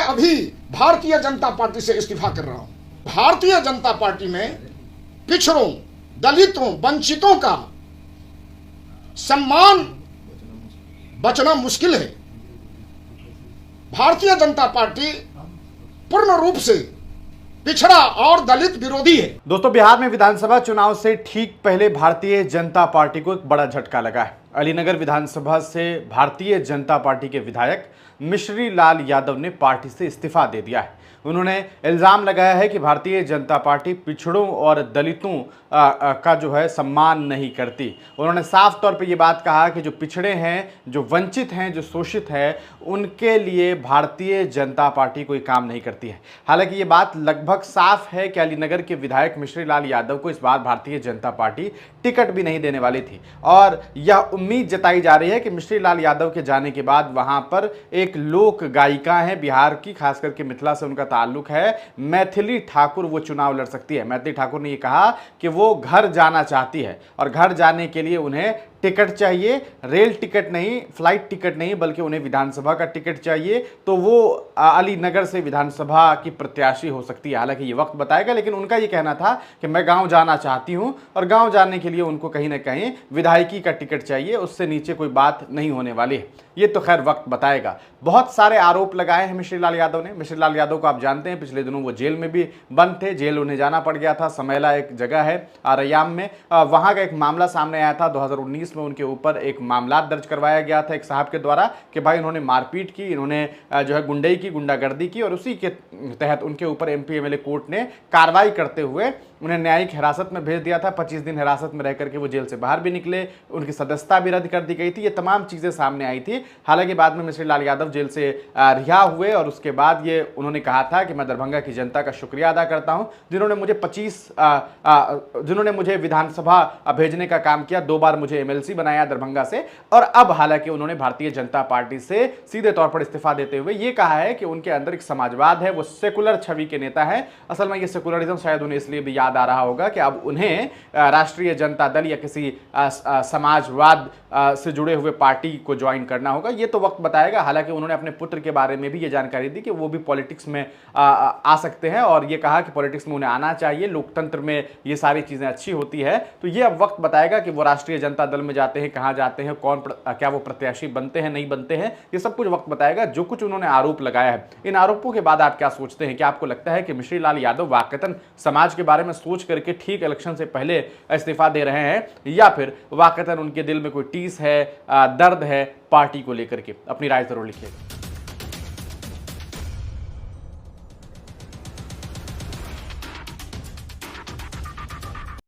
अभी भारतीय जनता पार्टी से इस्तीफा कर रहा हूं। भारतीय जनता पार्टी में पिछड़ों, दलितों, वंचितों का सम्मान बचना मुश्किल है। भारतीय जनता पार्टी पूर्ण रूप से पिछड़ा और दलित विरोधी है। दोस्तों, बिहार में विधानसभा चुनाव से ठीक पहले भारतीय जनता पार्टी को एक बड़ा झटका लगा है। अलीनगर विधानसभा से भारतीय जनता पार्टी के विधायक मिश्री लाल यादव ने पार्टी से इस्तीफा दे दिया है। उन्होंने इल्जाम लगाया है कि भारतीय जनता पार्टी पिछड़ों और दलितों का जो है सम्मान नहीं करती। उन्होंने साफ तौर पे ये बात कहा कि जो पिछड़े हैं, जो वंचित हैं, जो शोषित हैं, उनके लिए भारतीय जनता पार्टी कोई काम नहीं करती है। हालांकि ये बात लगभग साफ है कि अलीनगर के विधायक मिश्री लाल यादव को इस बार भारतीय जनता पार्टी टिकट भी नहीं देने वाली थी और यह उम्मीद जताई जा रही है कि मिश्री लाल यादव के जाने के बाद वहां पर एक लोक गायिका है बिहार की, खास करके मिथिला से उनका ताल्लुक है, मैथिली ठाकुर, वो चुनाव लड़ सकती है। मैथिली ठाकुर ने यह कहा कि वो घर जाना चाहती है और घर जाने के लिए उन्हें टिकट चाहिए, रेल टिकट नहीं, फ्लाइट टिकट नहीं, बल्कि उन्हें विधानसभा का टिकट चाहिए। तो वो अलीनगर से विधानसभा की प्रत्याशी हो सकती है। हालांकि ये वक्त बताएगा, लेकिन उनका ये कहना था कि मैं गांव जाना चाहती हूं और गांव जाने के लिए उनको कहीं ना कहीं विधायकी का टिकट चाहिए, उससे नीचे कोई बात नहीं होने वाली है। ये तो खैर वक्त बताएगा। बहुत सारे आरोप लगाए हैं मिश्री लाल यादव ने। मिश्री लाल यादव को आप जानते हैं, पिछले दिनों वो जेल में भी बंद थे। जेल उन्हें जाना पड़ गया था। समैला एक जगह है रैयाम में, वहां का एक मामला सामने आया था। 2019 में उनके ऊपर एक मामला दर्ज करवाया गया था एक साहब के द्वारा कि भाई इन्होंने मारपीट की, इन्होंने जो है गुंडई की, गुंडागर्दी की, और उसी के तहत उनके ऊपर एमपी एमएलए कोर्ट ने कार्रवाई करते हुए उन्हें न्यायिक हिरासत में भेज दिया था। 25 दिन हिरासत में रह करके वो जेल से बाहर भी निकले, उनकी सदस्यता भी रद्द कर दी गई थी। ये तमाम चीजें सामने आई थी। हालांकि बाद में मिश्री लाल यादव जेल से रिहा हुए और उसके बाद ये उन्होंने कहा था कि मैं दरभंगा की जनता का शुक्रिया अदा करता हूं जिन्होंने मुझे विधानसभा भेजने का काम किया। 2 बार मुझे एमएलसी बनाया दरभंगा से। और अब हालांकि उन्होंने भारतीय जनता पार्टी से सीधे तौर पर इस्तीफा देते हुए ये कहा है कि उनके अंदर एक समाजवाद है, वो सेकुलर छवि के नेता है। असल में ये सेकुलरिज्म शायद उन्हें इसलिए भी याद आ रहा होगा कि अब उन्हें राष्ट्रीय जनता दल या किसी समाजवाद से जुड़े हुए पार्टी को ज्वाइन करना होगा। ये तो वक्त बताएगा। हालांकि उन्होंने अपने पुत्र के बारे में भी ये जानकारी दी कि वो भी पॉलिटिक्स में आ सकते हैं और ये कहा कि पॉलिटिक्स में उन्हें आना चाहिए, लोकतंत्र में ये सारी चीजें अच्छी होती है। तो ये अब वक्त बताएगा कि वो राष्ट्रीय जनता दल में जाते हैं, कहां जाते हैं, क्या वो प्रत्याशी बनते हैं, नहीं बनते हैं, ये सब कुछ वक्त बताएगा। जो कुछ उन्होंने आरोप लगाया है, इन आरोपों के बाद आप क्या सोचते हैं? क्या आपको लगता है कि मिश्री लाल यादव वाकईतन समाज के बारे में सोच करके ठीक इलेक्शन से पहले इस्तीफा दे रहे हैं, या फिर वाकईतन उनके दिल में कोई टीस है, दर्द है पार्टी को लेकर के? अपनी राय जरूर लिखिएगा।